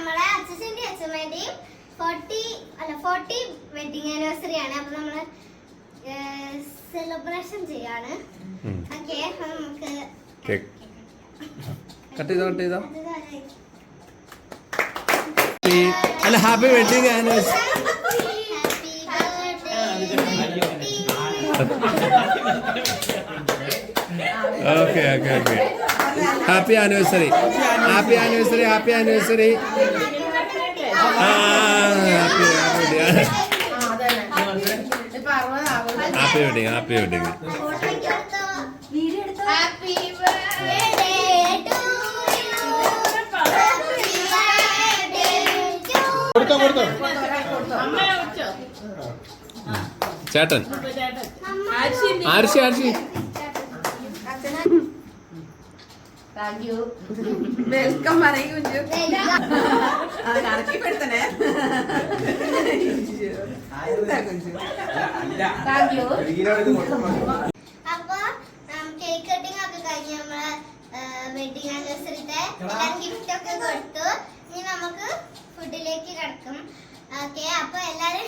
നമ്മളെ അച്ഛൻ്റെയും അച്ഛമ്മേന്റെയും 40 wedding anniversary ആണ്. അപ്പൊ നമ്മള് സെലിബ്രേഷൻ ചെയ്യാണ്. ഓക്കെ, നമുക്ക് കട്ട് ചെയ്തോ. അല്ല, happy wedding anniversary. Okay happy anniversary. Happy wedding. ചേട്ടൻ ആർഷി താങ്ക് യു. വെൽക്കം പറയൂ. കറക്കിപ്പെടുത്തണേ. Thank you. അപ്പൊ കേക്ക് കട്ടിംഗ് ഒക്കെ കഴിഞ്ഞ് നമ്മള് വെഡിങ് ആനിവേഴ്സറിത്തെ ഗിഫ്റ്റ് ഒക്കെ കൊടുത്തു. ഇനി നമുക്ക് ഫുഡിലേക്ക് കിടക്കും. ഓക്കെ, അപ്പൊ എല്ലാരും